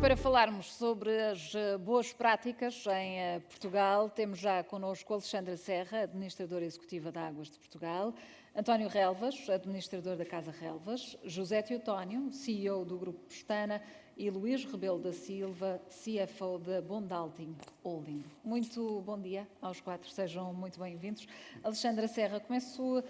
para falarmos sobre as boas práticas em Portugal, temos já connosco Alexandra Serra, administradora executiva da Águas de Portugal, António Relvas, administrador da Casa Relvas, José Teotónio, CEO do Grupo Pestana e Luís Rebelo da Silva, CFO da Bondalting Holding. Muito bom dia aos quatro, sejam muito bem-vindos. Alexandra Serra, começo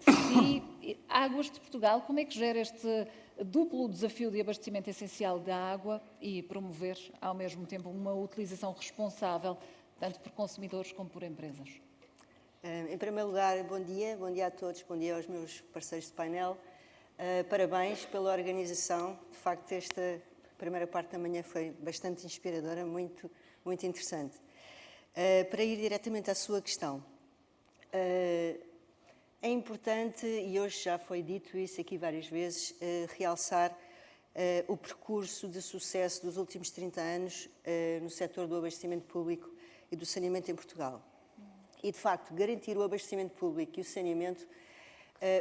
por si. Águas de Portugal, como é que gera este duplo desafio de abastecimento essencial da água e promover, ao mesmo tempo, uma utilização responsável, tanto por consumidores como por empresas? Em primeiro lugar, bom dia a todos, bom dia aos meus parceiros de painel. Parabéns pela organização. De facto, esta primeira parte da manhã foi bastante inspiradora, muito interessante. Para ir diretamente à sua questão, é importante, e hoje já foi dito isso aqui várias vezes, realçar o percurso de sucesso dos últimos 30 anos no setor do abastecimento público e do saneamento em Portugal. E, de facto, garantir o abastecimento público e o saneamento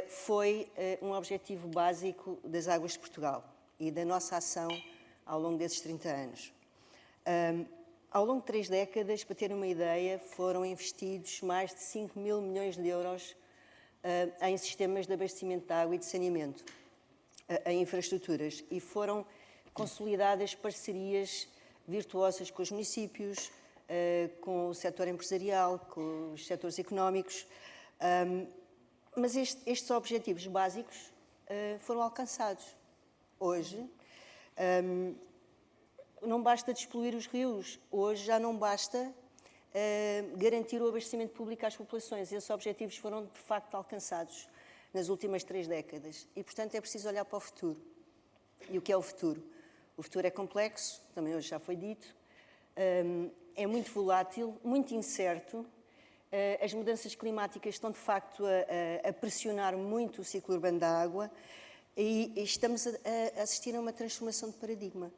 foi um objetivo básico das Águas de Portugal e da nossa ação ao longo desses 30 anos. Ao longo de 3 décadas, para ter uma ideia, foram investidos mais de 5 mil milhões de euros em sistemas de abastecimento de água e de saneamento, em infraestruturas, e foram consolidadas parcerias virtuosas com os municípios, com o setor empresarial, com os setores económicos, mas estes objetivos básicos foram alcançados. Hoje, não basta despoluir os rios, hoje já não basta garantir o abastecimento público às populações. Esses objetivos foram, de facto, alcançados nas últimas 3 décadas e, portanto, é preciso olhar para o futuro. E o que é o futuro? O futuro é complexo, também hoje já foi dito, é muito volátil, muito incerto. As mudanças climáticas estão, de facto, a pressionar muito o ciclo urbano da água e estamos a assistir a uma transformação de paradigma.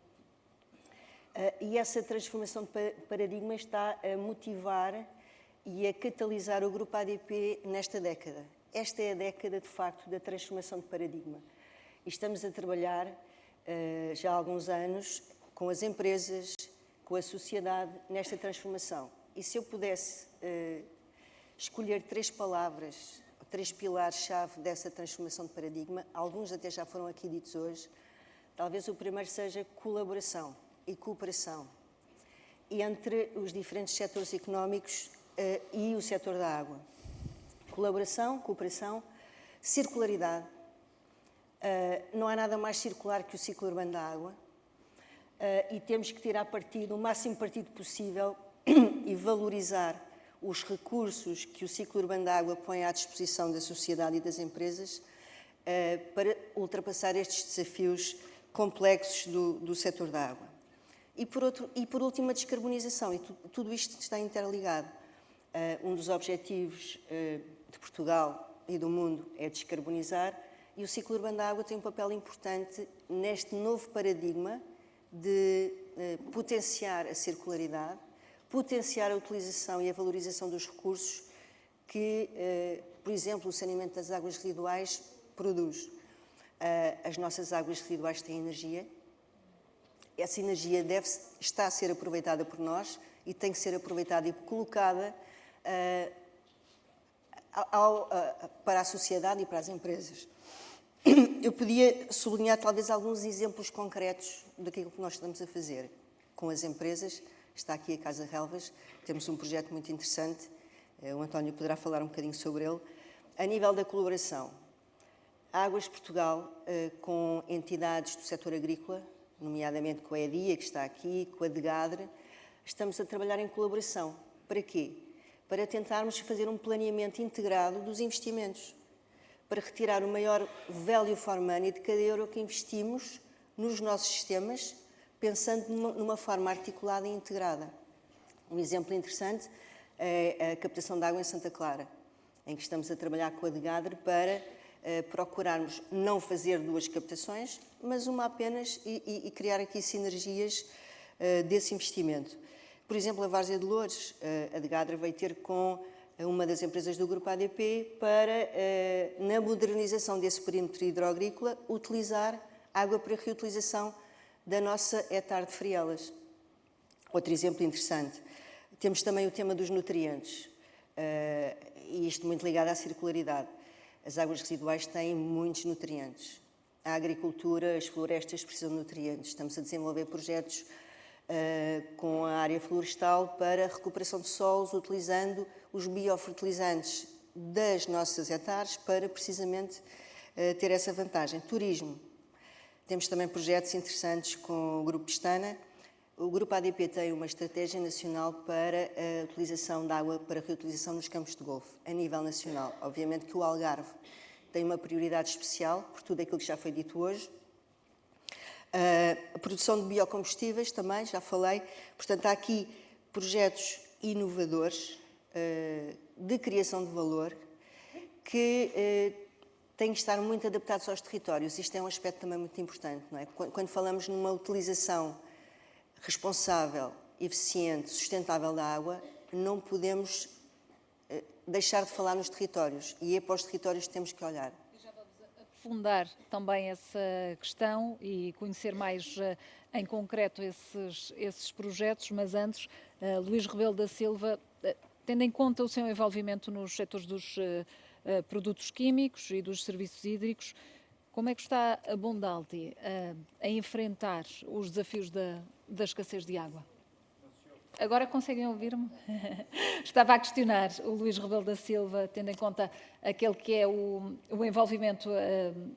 E essa transformação de paradigma está a motivar e a catalisar o Grupo ADP nesta década. Esta é a década, de facto, da transformação de paradigma. E estamos a trabalhar já há alguns anos com as empresas, com a sociedade, nesta transformação. E se eu pudesse escolher 3 palavras, 3 pilares-chave dessa transformação de paradigma, alguns até já foram aqui ditos hoje, talvez o primeiro seja colaboração e cooperação entre os diferentes setores económicos e o setor da água. Colaboração, cooperação, circularidade. Não há nada mais circular que o ciclo urbano da água e temos que tirar partido, o máximo partido possível e valorizar os recursos que o ciclo urbano da água põe à disposição da sociedade e das empresas para ultrapassar estes desafios complexos do setor da água. E por último, a descarbonização, e tudo isto está interligado. Um dos objetivos de Portugal e do mundo é descarbonizar, e o ciclo urbano da água tem um papel importante neste novo paradigma de potenciar a circularidade, potenciar a utilização e a valorização dos recursos que, por exemplo, o saneamento das águas residuais produz. As nossas águas residuais têm energia. Essa energia está a ser aproveitada por nós e tem que ser aproveitada e colocada para a sociedade e para as empresas. Eu podia sublinhar talvez alguns exemplos concretos daquilo que nós estamos a fazer com as empresas. Está aqui a Casa Relvas, temos um projeto muito interessante, o António poderá falar um bocadinho sobre ele. A nível da colaboração, a Águas de Portugal, com entidades do setor agrícola, nomeadamente com a EDIA, que está aqui, com a DEGADRE, estamos a trabalhar em colaboração. Para quê? Para tentarmos fazer um planeamento integrado dos investimentos, para retirar o maior value for money de cada euro que investimos nos nossos sistemas, pensando numa forma articulada e integrada. Um exemplo interessante é a captação de água em Santa Clara, em que estamos a trabalhar com a DEGADRE para procurarmos não fazer 2 captações, mas uma apenas e criar aqui sinergias desse investimento. Por exemplo, a Várzea de Loures, a DEGADRE veio ter com uma das empresas do Grupo ADP para, na modernização desse perímetro hidroagrícola, utilizar água para reutilização da nossa hectare de Frielas. Outro exemplo interessante, temos também o tema dos nutrientes, e isto muito ligado à circularidade. As águas residuais têm muitos nutrientes. A agricultura, as florestas precisam de nutrientes. Estamos a desenvolver projetos com a área florestal para a recuperação de solos, utilizando os biofertilizantes das nossas hectares para precisamente ter essa vantagem. Turismo. Temos também projetos interessantes com o Grupo Pestana. O Grupo ADP tem uma estratégia nacional para a utilização de água para reutilização nos campos de golfe, a nível nacional. Obviamente que o Algarve tem uma prioridade especial, por tudo aquilo que já foi dito hoje. A produção de biocombustíveis também, já falei. Portanto, há aqui projetos inovadores de criação de valor que têm que estar muito adaptados aos territórios. Isto é um aspecto também muito importante, não é? Quando falamos numa utilização responsável, eficiente, sustentável da água, não podemos deixar de falar nos territórios. E é para os territórios que temos que olhar. Já vamos aprofundar também essa questão e conhecer mais em concreto esses projetos, mas antes, Luís Rebelo da Silva, tendo em conta o seu envolvimento nos setores dos produtos químicos e dos serviços hídricos, como é que está a Bondalti a enfrentar os desafios da escassez de água? Agora conseguem ouvir-me? Estava a questionar o Luís Rebelo da Silva, tendo em conta aquele que é o envolvimento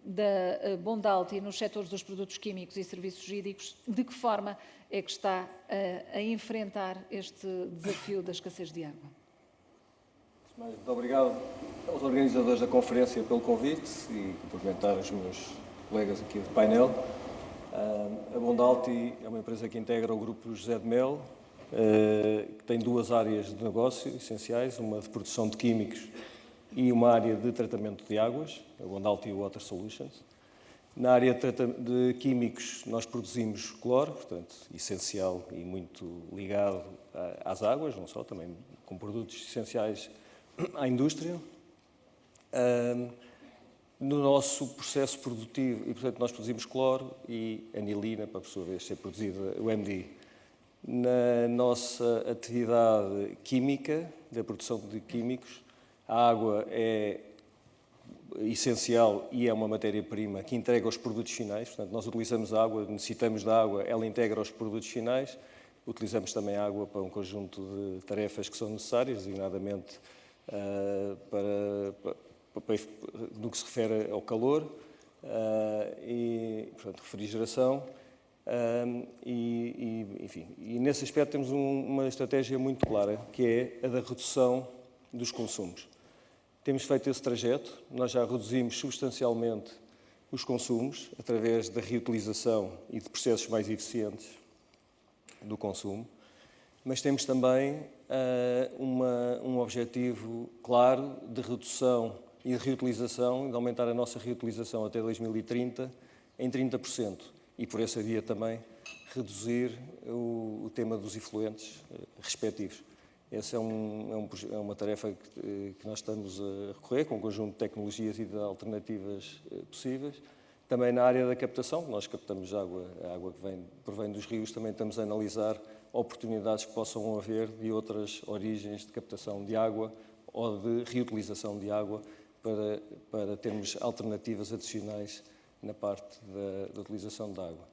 da Bondalti nos setores dos produtos químicos e serviços hídricos, de que forma é que está a enfrentar este desafio da escassez de água? Muito obrigado aos organizadores da conferência pelo convite e cumprimentar os meus colegas aqui do painel. A Bondalti é uma empresa que integra o grupo José de Mel, que tem duas áreas de negócio essenciais, uma de produção de químicos e uma área de tratamento de águas, a Bondalti Water Solutions. Na área de químicos nós produzimos cloro, portanto, essencial e muito ligado às águas, não só, também com produtos essenciais à indústria. No nosso processo produtivo, e portanto nós produzimos cloro e anilina, para por sua vez ser produzida o MDI. Na nossa atividade química, da produção de químicos, a água é essencial e é uma matéria-prima que integra os produtos finais. Portanto, nós utilizamos a água, necessitamos da água, ela integra os produtos finais. Utilizamos também a água para um conjunto de tarefas que são necessárias, designadamente no que se refere ao calor e, portanto, refrigeração. Enfim, e nesse aspecto temos uma estratégia muito clara, que é a da redução dos consumos. Temos feito esse trajeto, nós já reduzimos substancialmente os consumos através da reutilização e de processos mais eficientes do consumo, mas temos também um objetivo claro de redução e de reutilização, de aumentar a nossa reutilização até 2030 em 30%. E por essa via também reduzir o tema dos efluentes respectivos. Essa é uma tarefa que nós estamos a recorrer, com um conjunto de tecnologias e de alternativas possíveis. Também na área da captação, nós captamos água, a água que provém dos rios, também estamos a analisar oportunidades que possam haver de outras origens de captação de água ou de reutilização de água para termos alternativas adicionais na parte da utilização da água.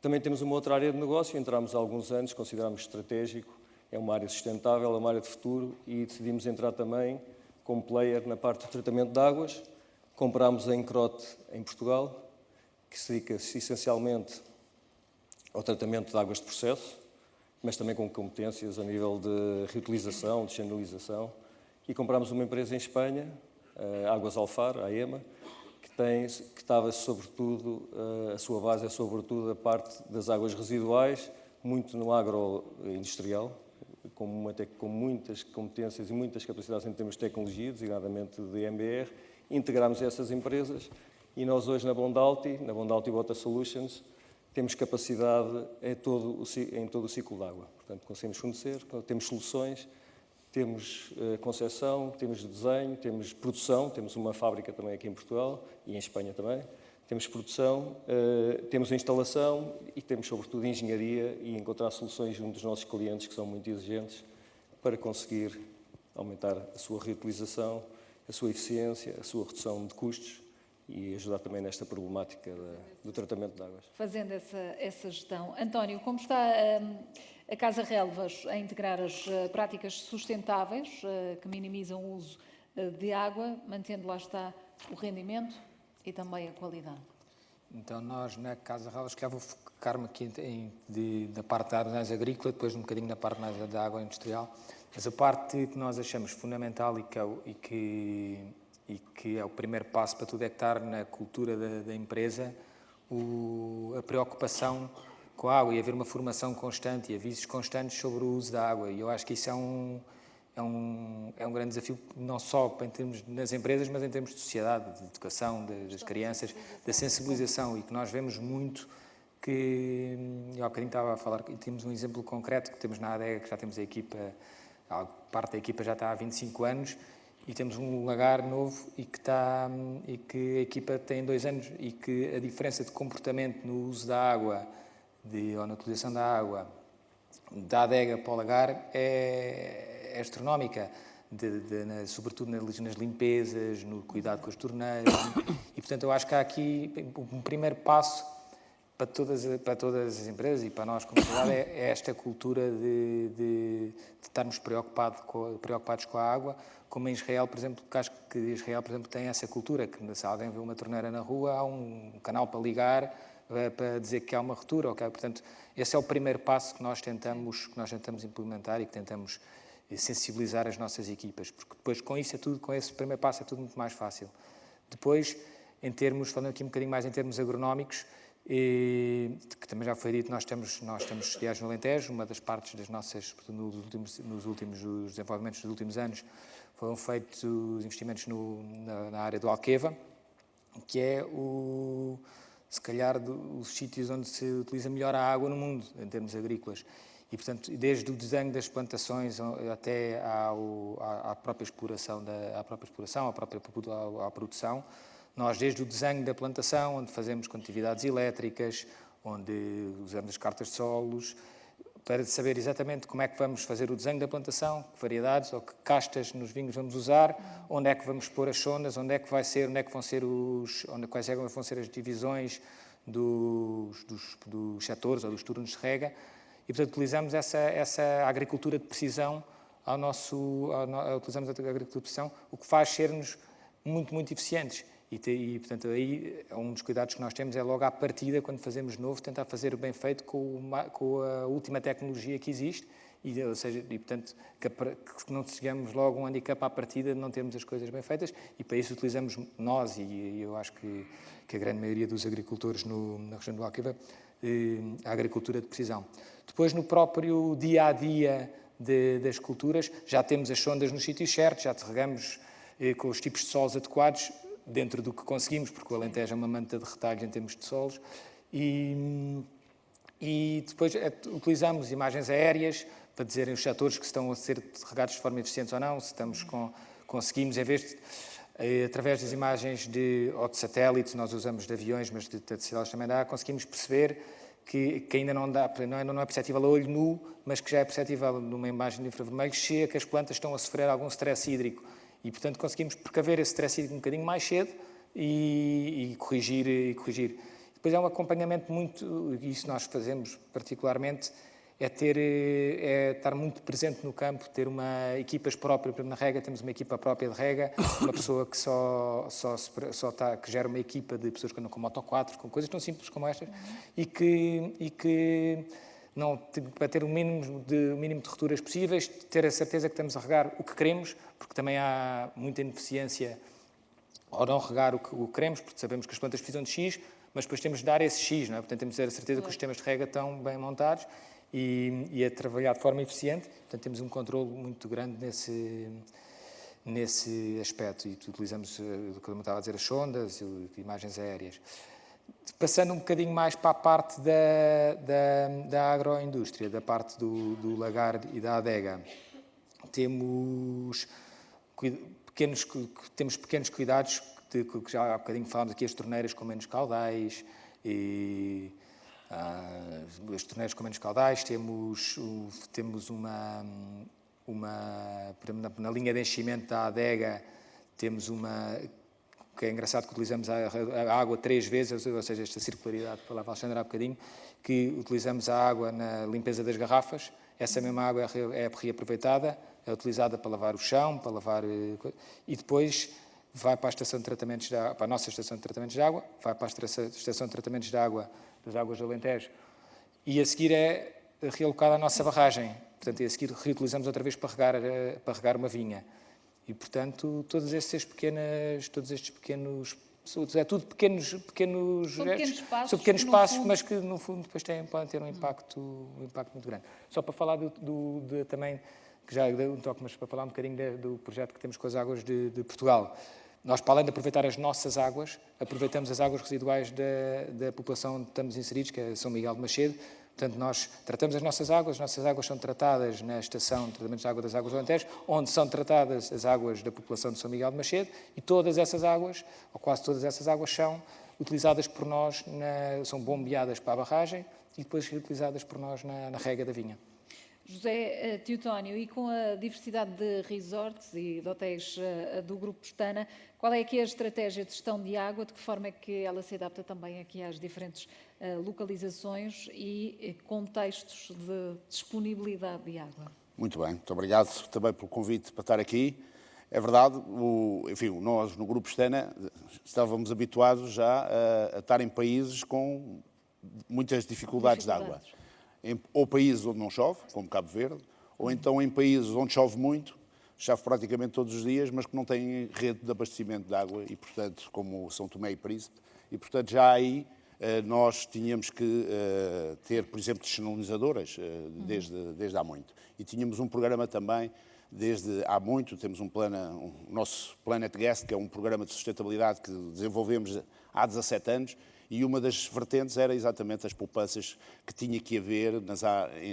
Também temos uma outra área de negócio, entramos há alguns anos, consideramos estratégico, é uma área sustentável, é uma área de futuro e decidimos entrar também como player na parte do tratamento de águas. Comprámos a Encrote em Portugal, que se dedica-se essencialmente ao tratamento de águas de processo, mas também com competências a nível de reutilização, de channelização. E comprámos uma empresa em Espanha, Águas Alfar, a AEMA, que estava sobretudo, a sua base é sobretudo a parte das águas residuais, muito no agroindustrial, com muitas competências e muitas capacidades em termos de tecnologia, designadamente de MBR. Integramos essas empresas e nós hoje na Bondalti Water Solutions, temos capacidade em todo o ciclo de água. Portanto, conseguimos fornecer, temos soluções temos concepção, temos desenho, temos produção, temos uma fábrica também aqui em Portugal e em Espanha também. Temos produção, temos a instalação e temos, sobretudo, engenharia e encontrar soluções junto dos nossos clientes que são muito exigentes para conseguir aumentar a sua reutilização, a sua eficiência, a sua redução de custos e ajudar também nesta problemática do tratamento de águas. Fazendo essa gestão. António, como está a Casa Relvas a integrar as práticas sustentáveis que minimizam o uso de água, mantendo lá está o rendimento e também a qualidade? Então, nós na Casa Relvas, que já vou focar-me aqui da parte da análise agrícola, depois um bocadinho na parte da água industrial, mas a parte que nós achamos fundamental e que é o primeiro passo para tudo é que estar na cultura da empresa, a preocupação com a água e haver uma formação constante e avisos constantes sobre o uso da água. E eu acho que isso é um grande desafio, não só em termos nas empresas, mas em termos de sociedade, de educação das crianças, da sensibilização, e que nós vemos muito que, eu há bocadinho estava a falar, e temos um exemplo concreto que temos na ADEGA, que já temos a equipa, parte da equipa já está há 25 anos, e temos um lagar novo e que a equipa tem 2 anos, e que a diferença de comportamento no uso da água, ou na utilização da água, da adega para o lagar é astronómica, sobretudo nas limpezas, no cuidado com as torneiras. E, portanto, eu acho que há aqui um primeiro passo para todas as empresas e para nós como sociedade é esta cultura de estarmos preocupados com a água, como em Israel, por exemplo, que acho que Israel, por exemplo, tem essa cultura, que se alguém vê uma torneira na rua, há um canal para ligar, para dizer que há uma ruptura. Okay? Portanto, esse é o primeiro passo que nós tentamos implementar e que tentamos sensibilizar as nossas equipas, porque depois com esse primeiro passo é tudo muito mais fácil. Depois, falando aqui um bocadinho mais em termos agronómicos, que também já foi dito, nós temos sediados no Alentejo, uma das partes das nossas, os desenvolvimentos dos últimos anos, foram feitos os investimentos na área do Alqueva, que é se calhar os sítios onde se utiliza melhor a água no mundo, em termos agrícolas. E, portanto, desde o desenho das plantações até à própria exploração, à produção, nós, desde o desenho da plantação, onde fazemos condutividades elétricas, onde usamos as cartas de solos, para saber exatamente como é que vamos fazer o desenho da plantação, que variedades ou que castas nos vinhos vamos usar, onde é que vamos pôr as sondas, quais vão ser as divisões dos setores ou dos turnos de rega. E, portanto, utilizamos essa agricultura de precisão utilizamos a agricultura de precisão, o que faz sermos muito, muito eficientes. E, portanto, aí um dos cuidados que nós temos é logo à partida, quando fazemos novo, tentar fazer bem feito com a última tecnologia que existe, portanto, que não chegamos logo a um handicap à partida de não termos as coisas bem feitas, e para isso utilizamos nós, e eu acho que a grande maioria dos agricultores na região do Alqueva, a agricultura de precisão. Depois, no próprio dia-a-dia das culturas, já temos as sondas nos sítios certos, já regamos com os tipos de solos adequados, dentro do que conseguimos, porque o Alentejo é uma manta de retalhos em termos de solos, e depois utilizamos imagens aéreas para dizerem os setores que estão a ser regados de forma eficiente ou não, se conseguimos, em vez de, através das imagens ou de satélites, nós usamos de aviões, mas de satélites também dá, conseguimos perceber que ainda não é perceptível a olho nu, mas que já é perceptível numa imagem de infravermelho, que as plantas estão a sofrer algum stress hídrico. E, portanto, conseguimos precaver esse stress hídrico um bocadinho mais cedo e corrigir. Depois é um acompanhamento muito, e isso nós fazemos particularmente, é estar muito presente no campo, ter equipas próprias. Na rega temos uma equipa própria de rega, uma pessoa que que gera uma equipa de pessoas que andam com Moto 4, com coisas tão simples como estas, e que não, para ter o mínimo de rupturas possíveis, ter a certeza que estamos a regar o que queremos, porque também há muita ineficiência ao não regar o que queremos, porque sabemos que as plantas precisam de X, mas depois temos de dar esse X, não é? Portanto, temos de ter a certeza que os sistemas de rega estão bem montados e a trabalhar de forma eficiente. Portanto, temos um controle muito grande nesse aspecto, e utilizamos, como eu estava a dizer, as sondas e imagens aéreas. Passando um bocadinho mais para a parte da agroindústria, da parte do lagar e da adega, temos pequenos cuidados, que já há bocadinho falámos aqui, as torneiras com menos caudais, as torneiras com menos caudais, temos por exemplo, na linha de enchimento da adega, temos que é engraçado que utilizamos a água 3 vezes, ou seja, esta circularidade que falava a Alexandra há bocadinho, que utilizamos a água na limpeza das garrafas, essa mesma água é reaproveitada, é utilizada para lavar o chão, para lavar... E depois vai para a estação de tratamentos para a nossa estação de tratamentos de água, vai para a estação de tratamentos de água das Águas do Alentejo, e a seguir é realocada a nossa barragem. Portanto, a seguir reutilizamos outra vez para regar uma vinha. E, portanto, todos estes pequenos... É tudo pequenos são pequenos passos, mas que, no fundo, depois podem ter um impacto muito grande. Só para falar também, que já deu um toque, mas para falar um bocadinho do projeto que temos com as águas de Portugal. Nós, para além de aproveitar as nossas águas, aproveitamos as águas residuais da população onde estamos inseridos, que é São Miguel de Macedo. Portanto, nós tratamos as nossas águas são tratadas na estação de tratamento de água das Águas do Alentejo, onde são tratadas as águas da população de São Miguel de Macedo, e todas essas águas, ou quase todas essas águas, são utilizadas por nós, são bombeadas para a barragem e depois reutilizadas por nós na rega da vinha. José Teotónio, e com a diversidade de resorts e de hotéis do Grupo Pestana, qual é aqui a estratégia de gestão de água, de que forma é que ela se adapta também aqui às diferentes localizações e contextos de disponibilidade de água? Muito bem, muito obrigado também pelo convite para estar aqui. É verdade, nós no Grupo Pestana estávamos habituados já a estar em países com muitas dificuldades de água. Ou países onde não chove, como Cabo Verde, ou então em países onde chove muito, chove praticamente todos os dias, mas que não têm rede de abastecimento de água, e portanto, como São Tomé e Príncipe, e portanto já aí nós tínhamos que ter, por exemplo, dessalinizadoras desde há muito. E tínhamos um programa também desde há muito, temos o nosso Planet Gas, que é um programa de sustentabilidade que desenvolvemos há 17 anos, e uma das vertentes era exatamente as poupanças que tinha que haver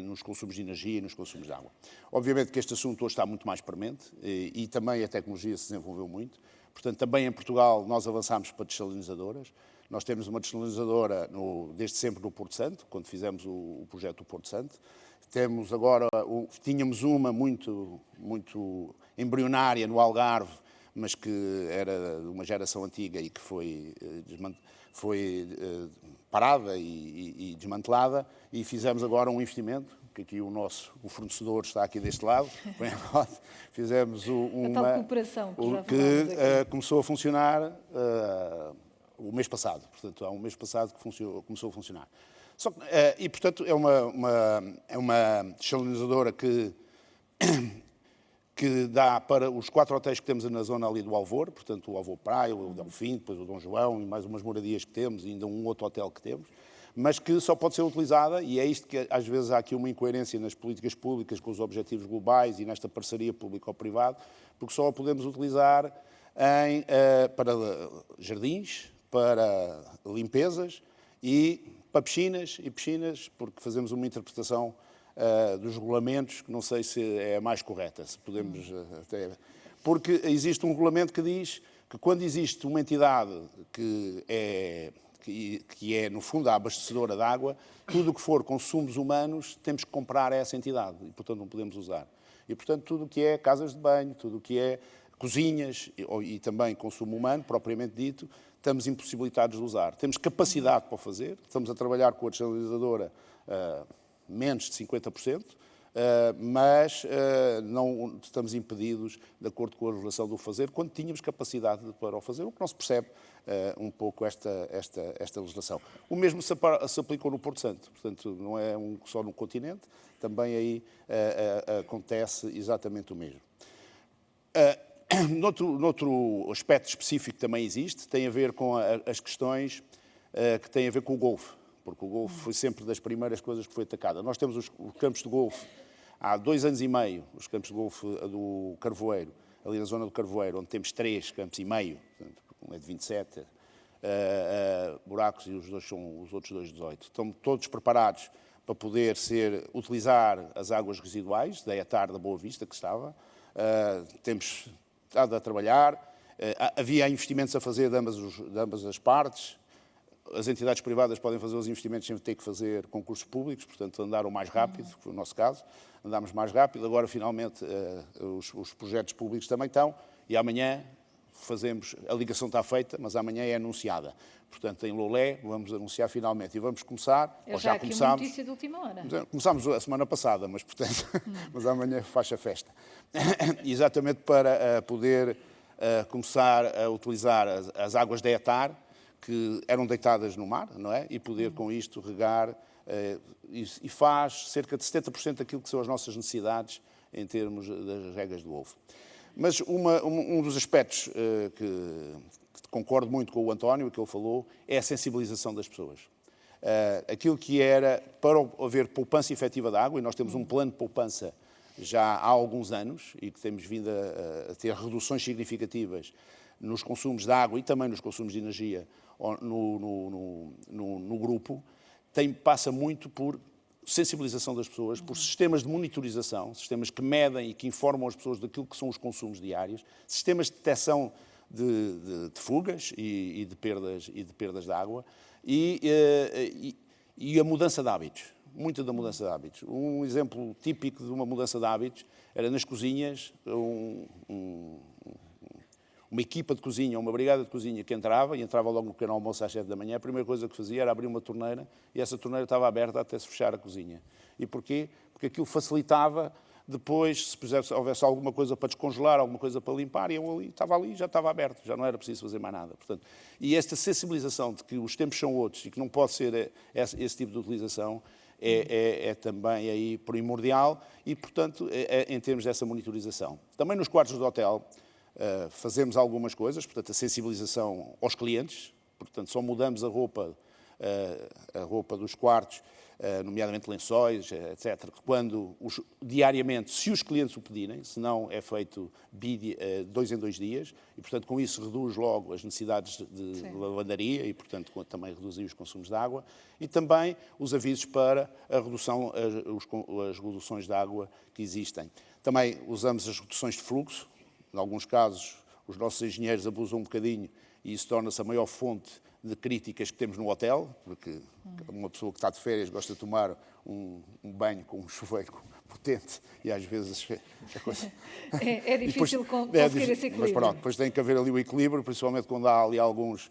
nos consumos de energia e nos consumos de água. Obviamente que este assunto hoje está muito mais premente e também a tecnologia se desenvolveu muito. Portanto, também em Portugal nós avançámos para dessalinizadoras. Nós temos uma dessalinizadora desde sempre no Porto Santo, quando fizemos o projeto do Porto Santo. Tínhamos uma muito embrionária no Algarve, mas que era de uma geração antiga e que foi parada e desmantelada, e fizemos agora um investimento, que aqui o fornecedor está aqui deste lado, fizemos uma... A tal cooperação que já que começou a funcionar o mês passado, portanto há um mês passado que começou a funcionar. E portanto é uma desalinizadora que dá para os 4 hotéis que temos na zona ali do Alvor, portanto o Alvor Praia, o Delfim, depois o Dom João e mais umas moradias que temos, e ainda um outro hotel que temos, mas que só pode ser utilizada, e é isto que às vezes há aqui uma incoerência nas políticas públicas com os objetivos globais e nesta parceria público-privado, porque só a podemos utilizar para jardins, para limpezas e para piscinas, porque fazemos uma interpretação dos regulamentos, que não sei se é a mais correta, se podemos porque existe um regulamento que diz que quando existe uma entidade que é, no fundo, a abastecedora de água, tudo o que for consumos humanos temos que comprar a essa entidade e, portanto, não podemos usar. E, portanto, tudo o que é casas de banho, tudo o que é cozinhas e também consumo humano, propriamente dito, estamos impossibilitados de usar. Temos capacidade para o fazer, estamos a trabalhar com a dessalinizadora menos de 50%, mas não estamos impedidos, de acordo com a legislação, de o fazer, quando tínhamos capacidade para o fazer, o que não se percebe um pouco esta legislação. O mesmo se aplicou no Porto Santo, portanto, não é só no continente, também aí acontece exatamente o mesmo. Noutro aspecto específico que também existe, tem a ver com as questões que têm a ver com o golfe, porque o golfe foi sempre das primeiras coisas que foi atacada. Nós temos os campos de golfe há 2 anos e meio, os campos de golfe do Carvoeiro, ali na zona do Carvoeiro, onde temos 3 campos e meio, um é de 27 buracos e os outros 2, 18. Estão todos preparados para poder utilizar as águas residuais da ETAR da Boa Vista, que estava. Temos estado a trabalhar. Havia investimentos a fazer de ambas as partes. As entidades privadas podem fazer os investimentos sem ter que fazer concursos públicos, portanto, andaram mais rápido, que foi o nosso caso. Andámos mais rápido. Agora, finalmente, os projetos públicos também estão. E amanhã a ligação está feita, mas amanhã é anunciada. Portanto, em Lolé, vamos anunciar finalmente. E vamos começar, É ou já já aqui uma começámos. notícia de última hora. Começámos a semana passada, mas, portanto, mas amanhã faz a festa. Exatamente para poder começar a utilizar as águas da ETAR, que eram deitadas no mar, não é? E poder, com isto, regar, e faz cerca de 70% daquilo que são as nossas necessidades em termos das regas do ovo. Mas um dos aspectos que concordo muito com o António, que ele falou, é a sensibilização das pessoas. Aquilo que era para haver poupança efetiva de água, e nós temos um plano de poupança já há alguns anos, e que temos vindo a ter reduções significativas nos consumos de água e também nos consumos de energia no grupo, passa muito por sensibilização das pessoas, por sistemas de monitorização, sistemas que medem e que informam as pessoas daquilo que são os consumos diários, sistemas de detecção de fugas e de perdas de água e a mudança de hábitos, muita da mudança de hábitos. Um exemplo típico de uma mudança de hábitos era nas cozinhas, uma equipa de cozinha, uma brigada de cozinha que entrava logo no pequeno almoço às 7 da manhã, a primeira coisa que fazia era abrir uma torneira e essa torneira estava aberta até se fechar a cozinha. E porquê? Porque aquilo facilitava depois, se houvesse alguma coisa para descongelar, alguma coisa para limpar, e já estava aberto, já não era preciso fazer mais nada. Portanto, e esta sensibilização de que os tempos são outros e que não pode ser esse tipo de utilização é também aí primordial e, portanto, em termos dessa monitorização. Também nos quartos do hotel, fazemos algumas coisas, portanto, a sensibilização aos clientes, portanto, só mudamos a roupa dos quartos, nomeadamente lençóis, etc., diariamente, se os clientes o pedirem, se não é feito 2 em 2 dias, e, portanto, com isso reduz logo as necessidades de lavandaria e, portanto, também reduz os consumos de água, e também os avisos para as reduções de água que existem. Também usamos as reduções de fluxo. Em alguns casos, os nossos engenheiros abusam um bocadinho e isso torna-se a maior fonte de críticas que temos no hotel, porque uma pessoa que está de férias gosta de tomar um banho com um chuveiro potente e às vezes a coisa... É difícil conseguir esse equilíbrio. Mas pronto, depois tem que haver ali o equilíbrio, principalmente quando há ali alguns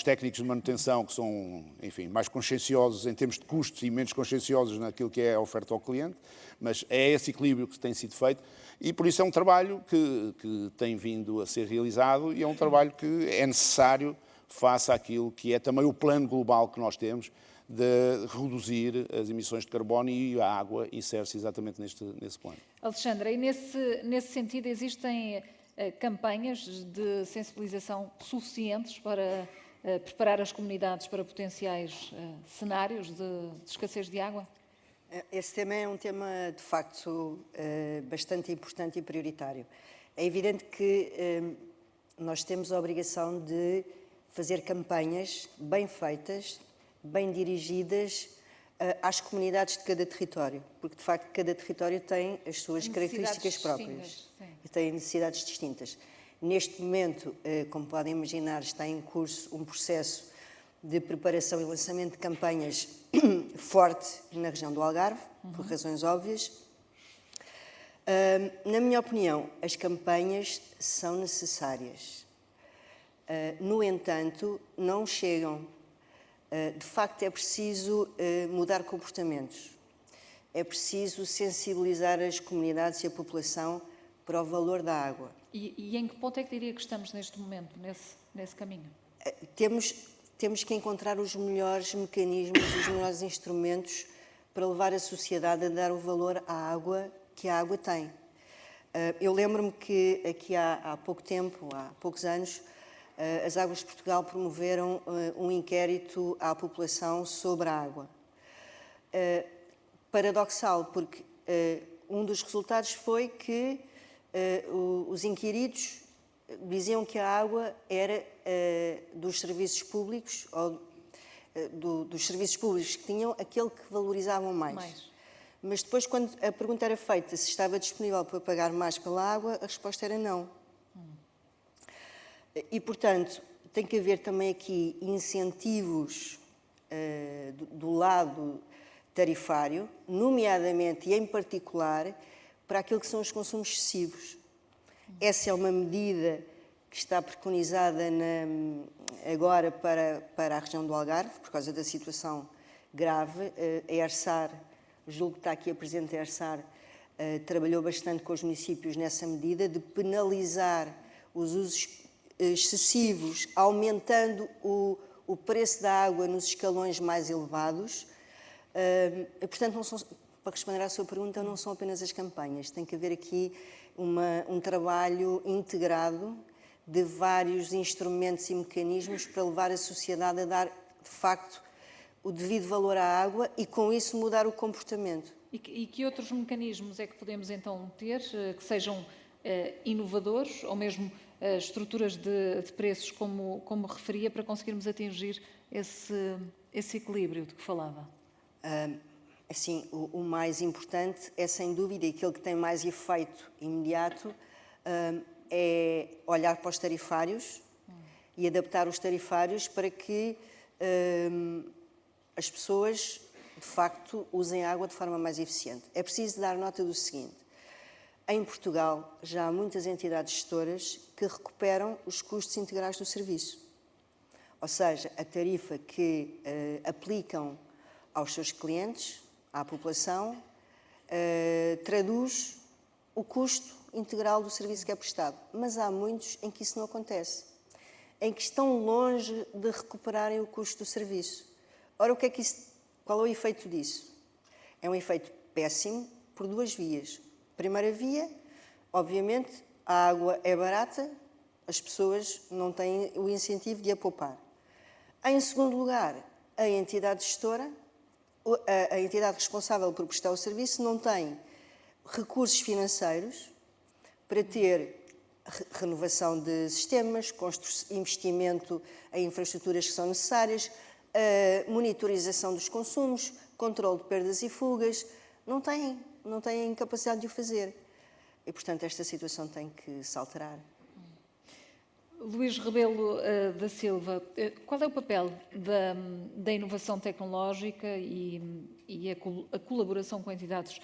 técnicos de manutenção que são, enfim, mais conscienciosos em termos de custos e menos conscienciosos naquilo que é a oferta ao cliente, mas é esse equilíbrio que tem sido feito e por isso é um trabalho que tem vindo a ser realizado e é um trabalho que é necessário face àquilo que é também o plano global que nós temos de reduzir as emissões de carbono e a água insere-se exatamente nesse plano. Alexandra, e nesse sentido existem campanhas de sensibilização suficientes para preparar as comunidades para potenciais cenários de escassez de água? Esse tema é um tema, de facto, bastante importante e prioritário. É evidente que nós temos a obrigação de fazer campanhas bem feitas, bem dirigidas às comunidades de cada território, porque, de facto, cada território tem as suas características próprias e tem necessidades distintas. Neste momento, como podem imaginar, está em curso um processo de preparação e lançamento de campanhas forte na região do Algarve, por razões óbvias. Na minha opinião, as campanhas são necessárias. No entanto, não chegam. De facto, é preciso mudar comportamentos. É preciso sensibilizar as comunidades e a população para o valor da água. E em que ponto é que diria que estamos neste momento, nesse caminho? Temos que encontrar os melhores mecanismos, os melhores instrumentos para levar a sociedade a dar o valor à água que a água tem. Eu lembro-me que aqui há pouco tempo, há poucos anos, as Águas de Portugal promoveram um inquérito à população sobre a água. Paradoxal, porque um dos resultados foi que os inquiridos diziam que a água era dos serviços públicos, ou dos serviços públicos que tinham, aquele que valorizavam mais. Mas depois, quando a pergunta era feita se estava disponível para pagar mais pela água, a resposta era não. E, portanto, tem que haver também aqui incentivos do lado tarifário, nomeadamente e em particular, para aquilo que são os consumos excessivos. Essa é uma medida que está preconizada agora para a região do Algarve, por causa da situação grave. A ERSAR, julgo que está aqui a Presidente da ERSAR, trabalhou bastante com os municípios nessa medida de penalizar os usos excessivos, aumentando o preço da água nos escalões mais elevados. Portanto, para responder à sua pergunta, não são apenas as campanhas. Tem que haver aqui um trabalho integrado de vários instrumentos e mecanismos para levar a sociedade a dar, de facto, o devido valor à água e, com isso, mudar o comportamento. E que outros mecanismos é que podemos, então, ter que sejam inovadores ou mesmo estruturas de preços, como referia, para conseguirmos atingir esse equilíbrio de que falava? Assim, o mais importante é, sem dúvida, e aquilo que tem mais efeito imediato, é olhar para os tarifários e adaptar os tarifários para que as pessoas, de facto, usem a água de forma mais eficiente. É preciso dar nota do seguinte: em Portugal já há muitas entidades gestoras que recuperam os custos integrais do serviço. Ou seja, a tarifa que aplicam aos seus clientes, à população, traduz o custo integral do serviço que é prestado. Mas há muitos em que isso não acontece, em que estão longe de recuperarem o custo do serviço. Ora, qual é o efeito disso? É um efeito péssimo por duas vias. Primeira via, obviamente, a água é barata, as pessoas não têm o incentivo de a poupar. Em segundo lugar, a entidade gestora, a entidade responsável por prestar o serviço, não tem recursos financeiros para ter renovação de sistemas, investimento em infraestruturas que são necessárias, monitorização dos consumos, controle de perdas e fugas. Não têm capacidade de o fazer. E, portanto, esta situação tem que se alterar. Luís Rebelo da Silva, qual é o papel da inovação tecnológica e a colaboração com entidades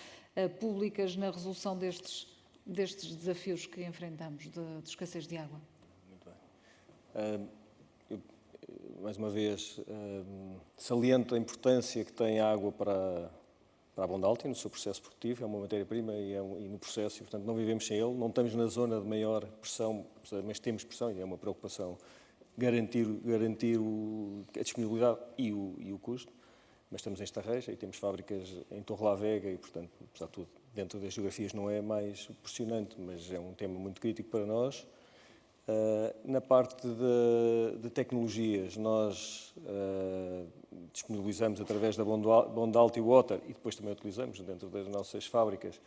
públicas na resolução destes desafios que enfrentamos de escassez de água? Muito bem. Eu, mais uma vez, saliento a importância que tem a água para a Bondalti no seu processo produtivo. É uma matéria-prima e no processo, e, portanto, não vivemos sem ele. Não estamos na zona de maior pressão, mas temos pressão e é uma preocupação garantir a disponibilidade e o custo. Mas estamos em Estarreja e temos fábricas em Torrelavega e, portanto, apesar de tudo, dentro das geografias não é mais impressionante, mas é um tema muito crítico para nós. Na parte de tecnologias, nós disponibilizamos através da Bondalti Water e depois também utilizamos dentro das nossas fábricas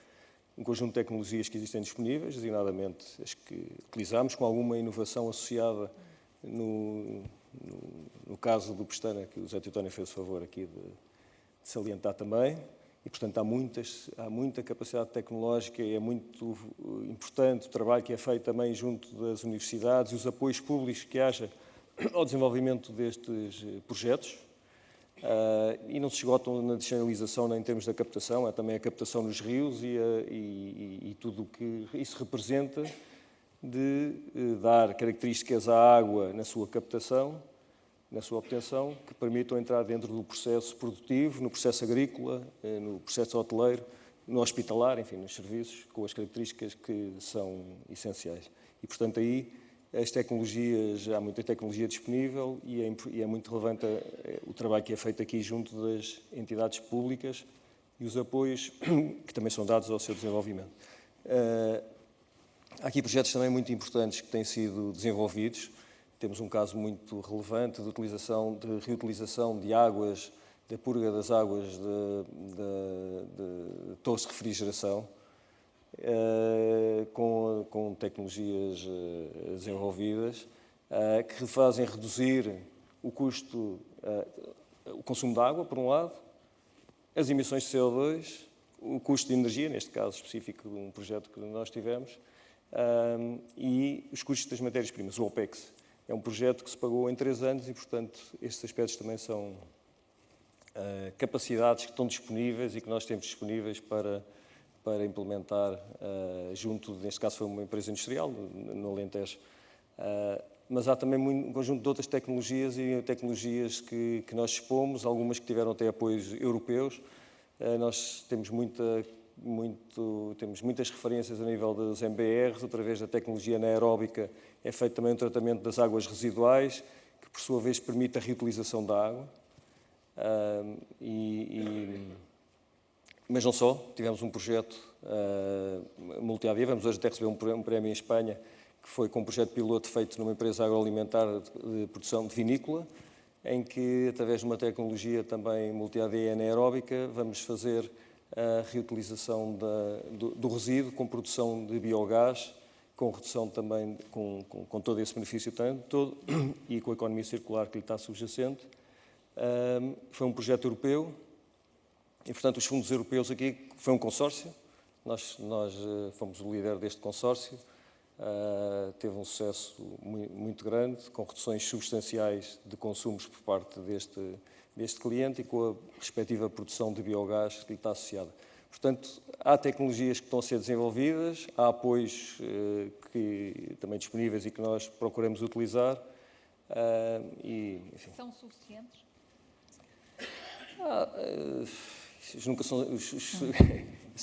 um conjunto de tecnologias que existem disponíveis, designadamente as que utilizamos, com alguma inovação associada no caso do Pestana, que o Zé Teutónio fez o favor aqui de salientar também. E, portanto, há muita capacidade tecnológica e é muito importante o trabalho que é feito também junto das universidades e os apoios públicos que haja ao desenvolvimento destes projetos. E não se esgotam na descentralização nem em termos da captação, há também a captação nos rios e tudo o que isso representa de dar características à água na sua captação, na sua obtenção, que permitam entrar dentro do processo produtivo, no processo agrícola, no processo hoteleiro, no hospitalar, enfim, nos serviços, com as características que são essenciais. E, portanto, aí as tecnologias, há muita tecnologia disponível e é muito relevante o trabalho que é feito aqui junto das entidades públicas e os apoios que também são dados ao seu desenvolvimento. Há aqui projetos também muito importantes que têm sido desenvolvidos. Temos um caso muito relevante de reutilização de águas, da purga das águas de torres de refrigeração, com tecnologias desenvolvidas, que fazem reduzir o custo, o consumo de água, por um lado, as emissões de CO2, o custo de energia, neste caso específico de um projeto que nós tivemos, e os custos das matérias-primas, o OPEX. É um projeto que se pagou em 3 anos e, portanto, estes aspectos também são capacidades que estão disponíveis e que nós temos disponíveis para implementar junto, neste caso foi uma empresa industrial, no Alentejo. Mas há também um conjunto de outras tecnologias e tecnologias que nós dispomos, algumas que tiveram até apoios europeus. Nós temos muitas referências a nível dos MBRs, através da tecnologia anaeróbica é feito também o tratamento das águas residuais, que por sua vez permite a reutilização da água. Mas não só, tivemos um projeto multi-AD, vamos hoje até receber um prémio em Espanha, que foi com um projeto piloto feito numa empresa agroalimentar de produção de vinícola, em que, através de uma tecnologia também multi-AD anaeróbica, vamos fazer a reutilização do resíduo com produção de biogás, com redução também, com todo esse benefício todo, e com a economia circular que lhe está subjacente. Foi um projeto europeu e, portanto, os fundos europeus aqui, foi um consórcio, nós fomos o líder deste consórcio, teve um sucesso muito grande, com reduções substanciais de consumos por parte deste cliente e com a respectiva produção de biogás que lhe está associada. Portanto, há tecnologias que estão a ser desenvolvidas, há apoios também disponíveis e que nós procuramos utilizar. Enfim. São suficientes? Nunca são, isso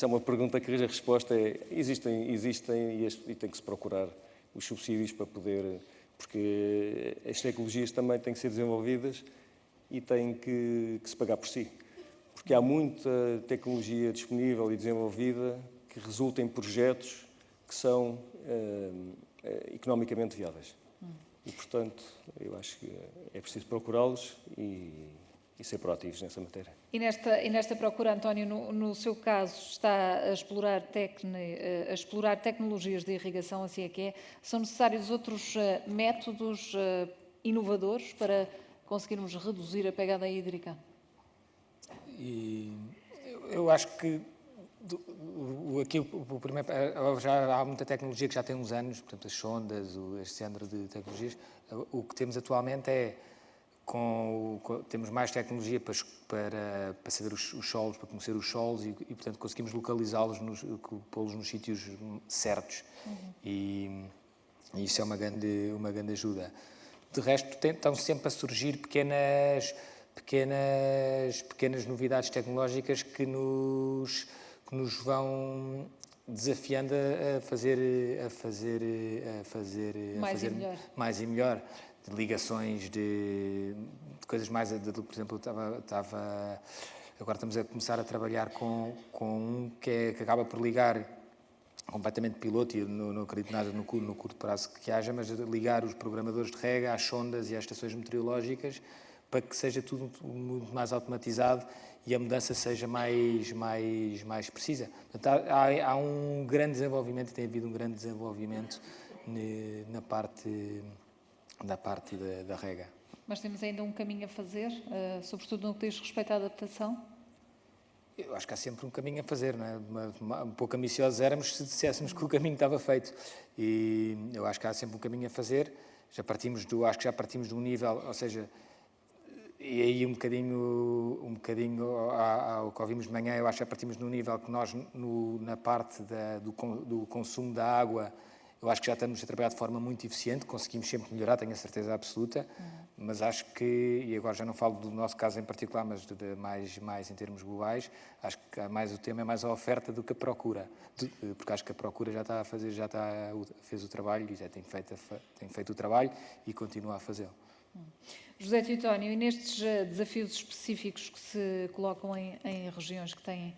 é uma pergunta que a resposta é existem e tem que se procurar os subsídios para poder, porque as tecnologias também têm que ser desenvolvidas e têm que se pagar por si. Porque há muita tecnologia disponível e desenvolvida que resulta em projetos que são economicamente viáveis. E, portanto, eu acho que é preciso procurá-los e ser proativos nessa matéria. E nesta procura, António, no seu caso, está a explorar tecnologias de irrigação, assim é que é. São necessários outros métodos inovadores para conseguirmos reduzir a pegada hídrica? E eu acho que aqui já há muita tecnologia que já tem uns anos, portanto as sondas, este género de tecnologias. O que temos atualmente temos mais tecnologia para saber os solos, para conhecer os solos e portanto conseguimos localizá-los, pô-los nos sítios certos. E isso é uma grande ajuda. De resto, estão sempre a surgir pequenas novidades tecnológicas que nos vão desafiando a fazer mais e melhor. De ligações, de coisas mais... por exemplo, agora estamos a começar a trabalhar com um que acaba por ligar completamente piloto, e não acredito nada no curto prazo que haja, mas ligar os programadores de rega às sondas e às estações meteorológicas para que seja tudo muito mais automatizado e a mudança seja mais precisa. Portanto, há um grande desenvolvimento, tem havido um grande desenvolvimento na parte da rega. Mas temos ainda um caminho a fazer, sobretudo no que diz respeito à adaptação? Eu acho que há sempre um caminho a fazer, não é? Um pouco ambiciosos éramos se disséssemos que o caminho estava feito. E eu acho que há sempre um caminho a fazer. Acho que já partimos de um nível, ou seja, e aí um bocadinho ao que ouvimos de manhã, eu acho que já partimos de um nível que nós, na parte do consumo da água, eu acho que já estamos a trabalhar de forma muito eficiente, conseguimos sempre melhorar, tenho a certeza absoluta, mas acho que, e agora já não falo do nosso caso em particular, mas mais em termos globais, acho que o tema é mais a oferta do que a procura, porque acho que a procura fez o trabalho e já tem feito o trabalho e continua a fazê-lo. José Teotónio, e nestes desafios específicos que se colocam em regiões que têm,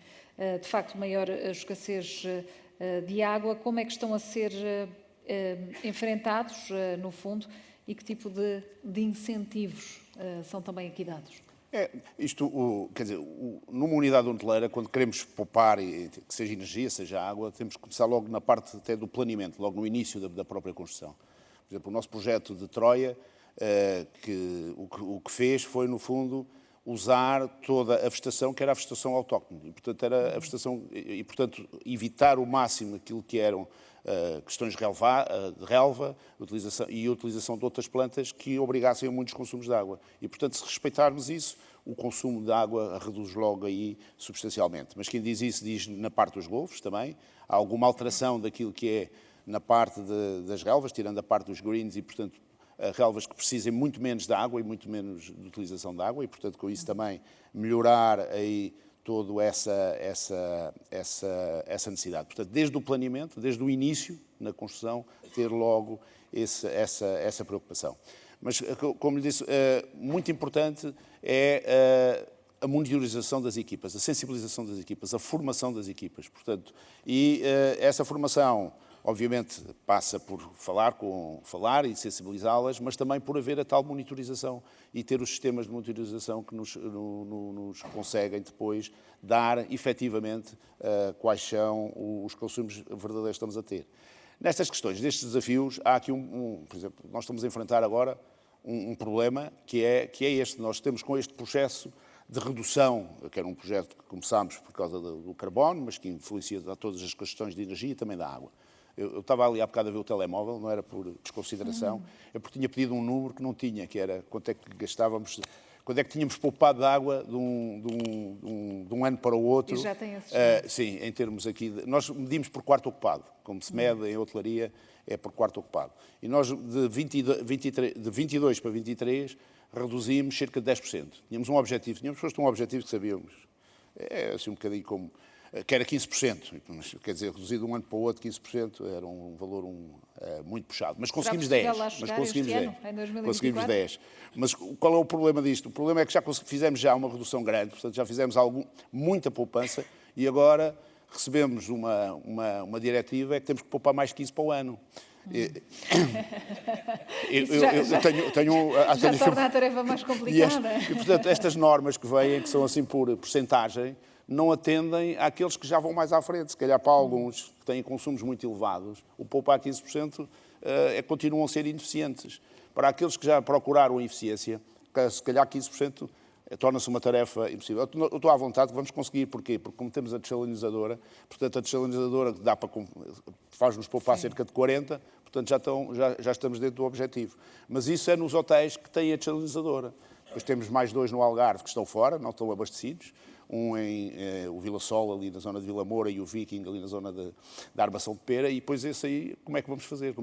de facto, maior escassez de água, como é que estão a ser enfrentados, no fundo, e que tipo de incentivos são também aqui dados? Quer dizer, numa unidade hoteleira, quando queremos poupar, que seja energia, seja água, temos que começar logo na parte até do planeamento, logo no início da própria construção. Por exemplo, o nosso projeto de Troia, o que fez foi, no fundo, usar toda a vegetação, que era a vegetação autóctone. E, portanto, era a vegetação, e, portanto, evitar o máximo aquilo que eram questões de relva e a utilização de outras plantas que obrigassem a muitos consumos de água. E, portanto, se respeitarmos isso, o consumo de água reduz logo aí substancialmente. Mas quem diz isso diz na parte dos golfos também. Há alguma alteração daquilo que é na parte das relvas, tirando a parte dos greens e, portanto, relvas que precisem muito menos de água e muito menos de utilização de água e, portanto, com isso também melhorar aí toda essa necessidade. Portanto, desde o planeamento, desde o início, na construção, ter logo essa preocupação. Mas, como lhe disse, muito importante é a monitorização das equipas, a sensibilização das equipas, a formação das equipas. Portanto, e essa formação, obviamente, passa por falar e sensibilizá-las, mas também por haver a tal monitorização e ter os sistemas de monitorização que nos conseguem depois dar, efetivamente, quais são os consumos verdadeiros que estamos a ter. Nestas questões, destes desafios, há aqui por exemplo, nós estamos a enfrentar agora um problema que é este. Nós temos com este processo de redução, que era um projeto que começámos por causa do carbono, mas que influencia a todas as questões de energia e também da água. Eu estava ali há bocado a ver o telemóvel, não era por desconsideração, é porque tinha pedido um número que não tinha, que era quanto é que gastávamos, quando é que tínhamos poupado de água de um ano para o outro. E já tem esses sim, em termos aqui, nós medimos por quarto ocupado, como se mede em hotelaria, é por quarto ocupado. E nós, de 22 para 23, reduzimos cerca de 10%. Tínhamos um objetivo, tínhamos posto um objetivo que sabíamos, é assim um bocadinho como, que era 15%, mas, quer dizer, reduzido de um ano para o outro, 15%, era um valor muito puxado. Mas conseguimos 10. Mas conseguimos 10. Em 2024? Conseguimos 10. Mas qual é o problema disto? O problema é que fizemos já uma redução grande, portanto já fizemos muita poupança e agora recebemos uma diretiva é que temos que poupar mais 15 para o ano. Já torna a tarefa mais complicada. E, portanto, estas normas que vêm, que são assim por percentagem, não atendem àqueles que já vão mais à frente. Se calhar para alguns que têm consumos muito elevados, o poupar 15% continuam a ser ineficientes. Para aqueles que já procuraram a eficiência, se calhar 15% torna-se uma tarefa impossível. Eu estou à vontade que vamos conseguir. Porquê? Porque como temos a desalinizadora, portanto a desalinizadora faz-nos poupar cerca de 40%, portanto já estamos dentro do objetivo. Mas isso é nos hotéis que têm a desalinizadora. Depois temos mais 2 no Algarve que estão fora, não estão abastecidos. Um o Vila Sol, ali na zona de Vila Moura, e o Viking, ali na zona da Armação de Pera, e depois esse aí, como é que vamos fazer?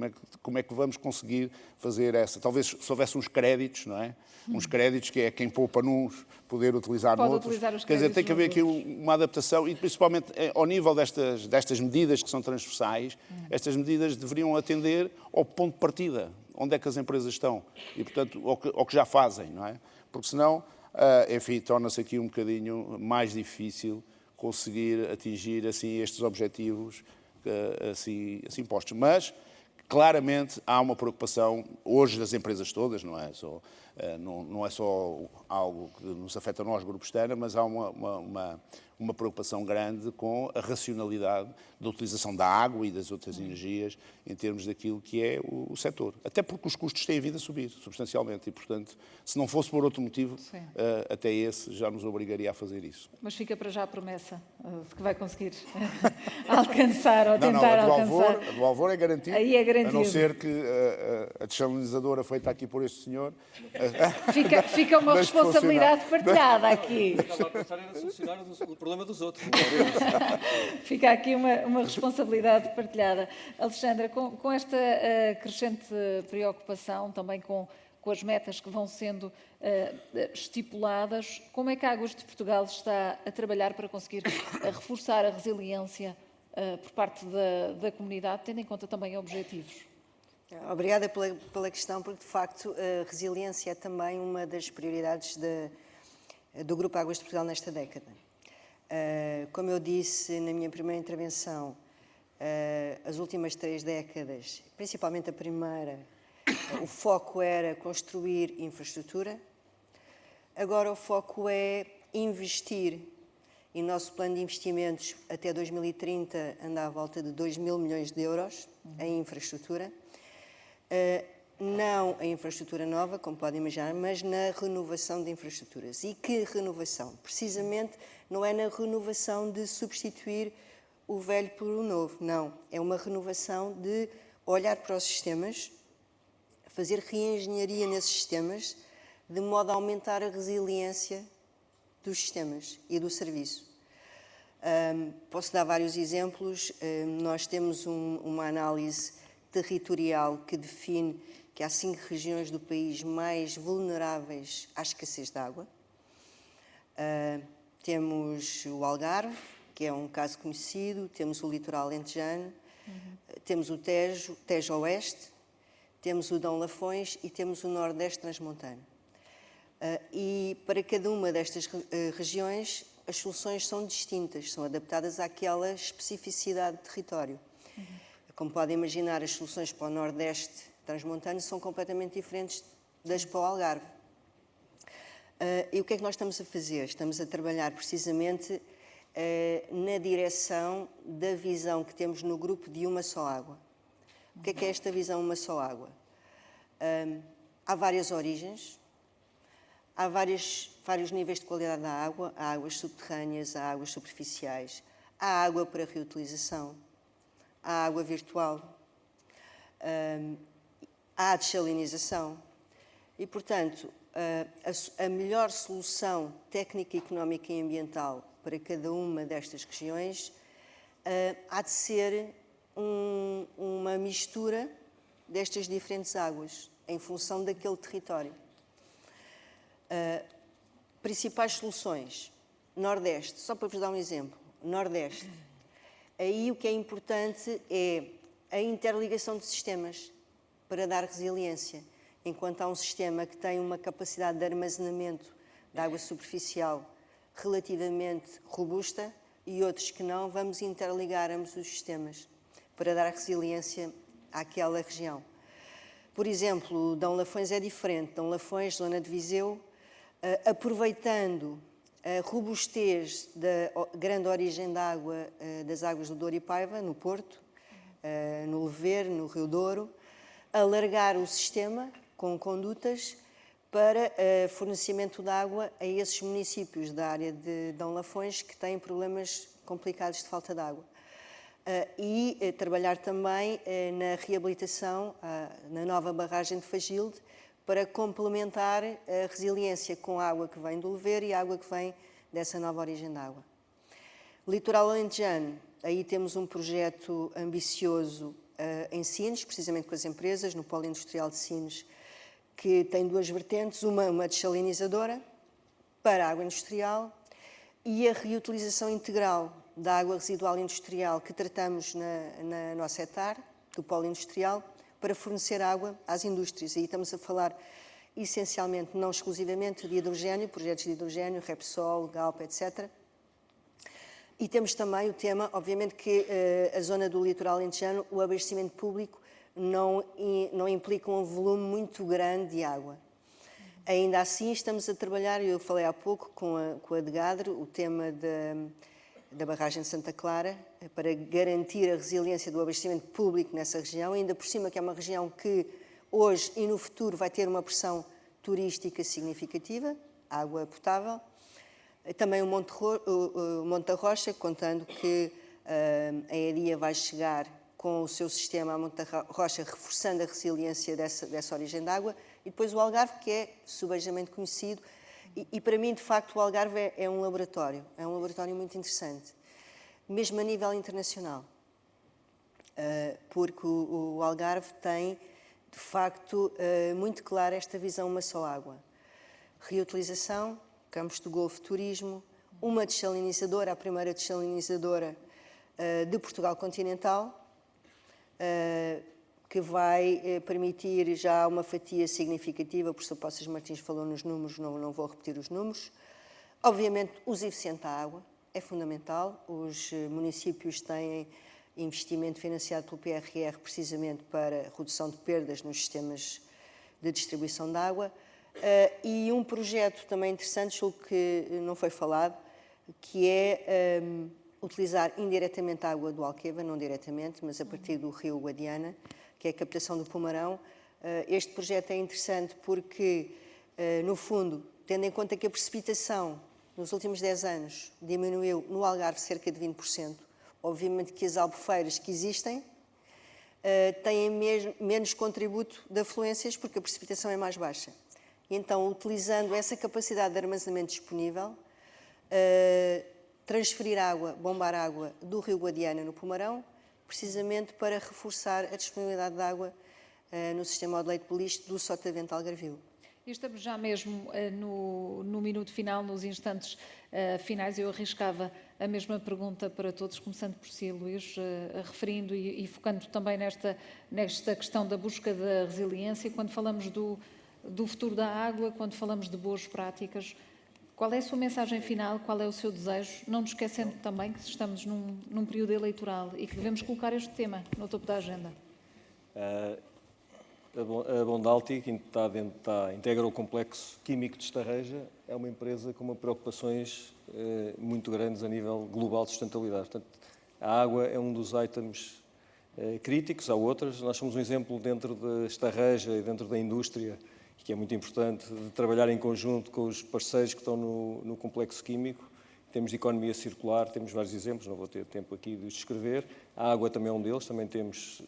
Como é que vamos conseguir fazer essa? Talvez se houvesse uns créditos, não é? Uns créditos que é quem poupa nos poder utilizar Pode noutros. utilizar os Quer dizer, créditos tem que haver aqui nos uma adaptação, e principalmente ao nível destas medidas que são transversais, estas medidas deveriam atender ao ponto de partida, onde é que as empresas estão, e portanto ao que já fazem, não é? Porque senão, enfim, torna-se aqui um bocadinho mais difícil conseguir atingir assim estes objetivos assim postos. Mas, claramente, há uma preocupação, hoje, das empresas todas, não é só algo que nos afeta a nós, Grupo Stena, mas há uma preocupação grande com a racionalidade da utilização da água e das outras energias em termos daquilo que é o setor. Até porque os custos têm vindo a subir substancialmente e, portanto, se não fosse por outro motivo, até esse já nos obrigaria a fazer isso. Mas fica para já a promessa de que vai conseguir alcançar ou tentar alcançar. A do Alvor é garantida. Aí é garantido. A não ser que a desalinizadora feita aqui por este senhor... Fica uma responsabilidade partilhada aqui. Estava a pensar em solucionar o problema dos outros. Fica aqui uma responsabilidade partilhada. Alexandra, com esta crescente preocupação, também com as metas que vão sendo estipuladas, como é que a Águas de Portugal está a trabalhar para conseguir reforçar a resiliência por parte da comunidade, tendo em conta também objetivos? Obrigada pela questão, porque de facto a resiliência é também uma das prioridades do Grupo Águas de Portugal nesta década. Como eu disse na minha primeira intervenção, as últimas 3 décadas, principalmente a primeira, o foco era construir infraestrutura. Agora o foco é investir. E o nosso plano de investimentos até 2030 anda à volta de 2 mil milhões de euros em infraestrutura. não a infraestrutura nova, como podem imaginar, mas na renovação de infraestruturas. E que renovação? Precisamente não é na renovação de substituir o velho por o novo, não. É uma renovação de olhar para os sistemas, fazer reengenharia nesses sistemas, de modo a aumentar a resiliência dos sistemas e do serviço. Posso dar vários exemplos. Nós temos uma análise territorial que define que há 5 regiões do país mais vulneráveis à escassez de água. Temos o Algarve, que é um caso conhecido, temos o litoral alentejano, temos o Tejo Oeste, temos o Dão Lafões e temos o Nordeste transmontano. E para cada uma destas regiões as soluções são distintas, são adaptadas àquela especificidade do território. Como podem imaginar, as soluções para o Nordeste transmontano são completamente diferentes das para o Algarve. E o que é que nós estamos a fazer? Estamos a trabalhar precisamente na direção da visão que temos no grupo de uma só água. O que é esta visão uma só água? Há várias origens, há vários níveis de qualidade da água, há águas subterrâneas, há águas superficiais, há água para reutilização, há água virtual, há a dessalinização. E, portanto, a melhor solução técnica, económica e ambiental para cada uma destas regiões há de ser uma mistura destas diferentes águas, em função daquele território. Principais soluções. Nordeste, só para vos dar um exemplo. Nordeste. Aí o que é importante é a interligação de sistemas para dar resiliência. Enquanto há um sistema que tem uma capacidade de armazenamento de água superficial relativamente robusta e outros que não, vamos interligar ambos os sistemas para dar resiliência àquela região. Por exemplo, Dão Lafões é diferente. Dão Lafões, zona de Viseu, aproveitando a robustez da grande origem da água, das águas do Douro e Paiva, no Porto, no Lever, no Rio Douro, alargar o sistema com condutas para fornecimento de água a esses municípios da área de Dão Lafões que têm problemas complicados de falta de água. E trabalhar também na reabilitação, na nova barragem de Fagilde, para complementar a resiliência com a água que vem do Lever e a água que vem dessa nova origem de água. Litoral alentejano, aí temos um projeto ambicioso em Sines, precisamente com as empresas, no Polo Industrial de Sines, que tem 2 vertentes, uma dessalinizadora para a água industrial e a reutilização integral da água residual industrial que tratamos na nossa etar, do Polo Industrial, para fornecer água às indústrias. Aí estamos a falar essencialmente, não exclusivamente, de hidrogênio, projetos de hidrogênio, Repsol, Galp, etc. E temos também o tema, obviamente, que a zona do litoral alentejano, o abastecimento público não implica um volume muito grande de água. Ainda assim, estamos a trabalhar, eu falei há pouco com a DGADRE, o tema da barragem de Santa Clara, para garantir a resiliência do abastecimento público nessa região, ainda por cima que é uma região que hoje e no futuro vai ter uma pressão turística significativa, água potável. Também o Monte da Rocha, contando que a EDIA vai chegar com o seu sistema a Monte da Rocha, reforçando a resiliência dessa origem de água. E depois o Algarve, que é subejamente conhecido. E para mim, de facto, o Algarve é um laboratório muito interessante, mesmo a nível internacional, porque o Algarve tem, de facto, muito clara esta visão uma só água. Reutilização, campos do Golfo, turismo, uma dessalinizadora, a primeira dessalinizadora de Portugal continental, que vai permitir já uma fatia significativa. O professor Poças Martins falou nos números, não vou repetir os números. Obviamente, uso eficiente da água é fundamental. Os municípios têm investimento financiado pelo PRR precisamente para redução de perdas nos sistemas de distribuição de água. E um projeto também interessante, julgo que não foi falado, que é utilizar indiretamente a água do Alqueva, não diretamente, mas a partir do rio Guadiana, que é a captação do Pomarão, Este projeto é interessante porque, no fundo, tendo em conta que a precipitação nos últimos 10 anos diminuiu no Algarve cerca de 20%, obviamente que as albufeiras que existem têm menos contributo de afluências porque a precipitação é mais baixa. E então, utilizando essa capacidade de armazenamento disponível, transferir água, bombar água do Rio Guadiana no Pomarão, precisamente para reforçar a disponibilidade de água no sistema de leite beliche do Sotavento Algarvio. E estamos já mesmo no minuto final, nos instantes finais. Eu arriscava a mesma pergunta para todos, começando por si, Luís, referindo e focando também nesta questão da busca da resiliência. Quando falamos do futuro da água, quando falamos de boas práticas, qual é a sua mensagem final, qual é o seu desejo? Não nos esquecendo também que estamos num período eleitoral e que devemos colocar este tema no topo da agenda. A Bondalti, que integra o complexo químico de Estarreja, é uma empresa com preocupações muito grandes a nível global de sustentabilidade. Portanto, a água é um dos itens críticos, há outras. Nós somos um exemplo dentro da Estarreja e dentro da indústria, que é muito importante, de trabalhar em conjunto com os parceiros que estão no complexo químico. Temos economia circular, temos vários exemplos, não vou ter tempo aqui de os descrever. A água também é um deles, também temos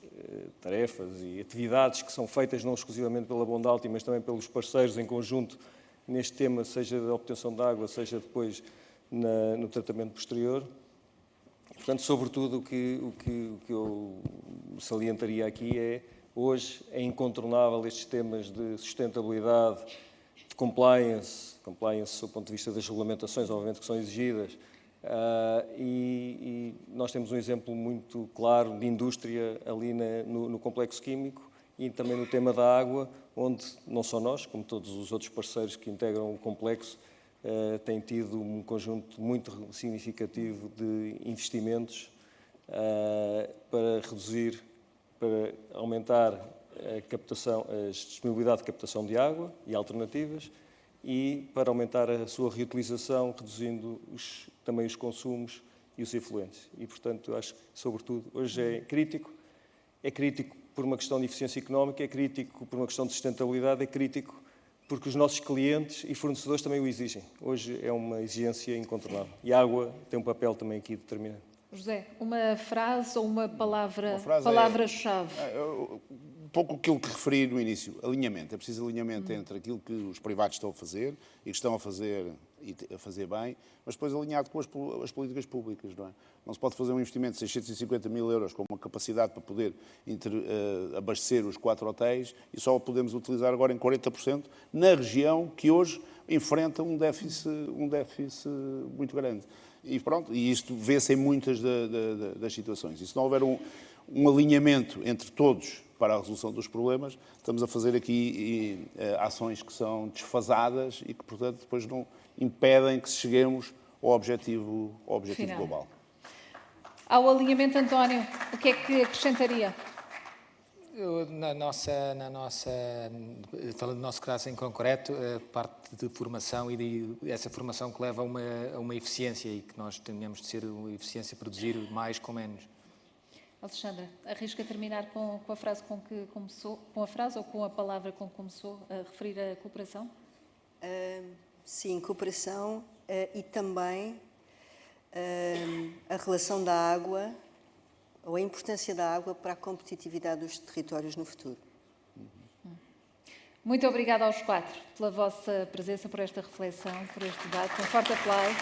tarefas e atividades que são feitas não exclusivamente pela Bondalti, mas também pelos parceiros em conjunto neste tema, seja da obtenção de água, seja depois no tratamento posterior. Portanto, sobretudo, o que eu salientaria aqui é, hoje é incontornável estes temas de sustentabilidade, de compliance do ponto de vista das regulamentações, obviamente, que são exigidas, e nós temos um exemplo muito claro de indústria ali no complexo químico e também no tema da água, onde não só nós, como todos os outros parceiros que integram o complexo, têm tido um conjunto muito significativo de investimentos para reduzir, para aumentar a disponibilidade de captação de água e alternativas e para aumentar a sua reutilização, reduzindo também os consumos e os efluentes. E, portanto, eu acho que, sobretudo, hoje é crítico por uma questão de eficiência económica, é crítico por uma questão de sustentabilidade, é crítico porque os nossos clientes e fornecedores também o exigem. Hoje é uma exigência incontornável. E a água tem um papel também aqui determinante. José, uma frase ou uma palavra-chave? Um pouco aquilo que referi no início, alinhamento. É preciso alinhamento entre aquilo que os privados estão a fazer e que estão a fazer bem, mas depois alinhado com as políticas públicas, não é? Não se pode fazer um investimento de 650 mil euros com uma capacidade para poder abastecer os 4 hotéis e só o podemos utilizar agora em 40% na região que hoje enfrenta um déficit muito grande. E pronto, e isto vê-se em muitas das situações. E se não houver um alinhamento entre todos para a resolução dos problemas, estamos a fazer aqui ações que são desfasadas e que, portanto, depois não impedem que cheguemos ao objetivo global. Ao alinhamento, António, o que é que acrescentaria? Falando do nosso caso em concreto, a parte de formação e essa formação que leva a uma eficiência e que nós tenhamos de ser uma eficiência, produzir mais com menos. Alexandra, arrisca terminar com a frase com que começou, com a frase ou com a palavra com que começou a referir a cooperação? Sim, cooperação e também a relação da água, ou a importância da água para a competitividade dos territórios no futuro. Muito obrigada aos 4 pela vossa presença, por esta reflexão, por este debate. Um forte aplauso.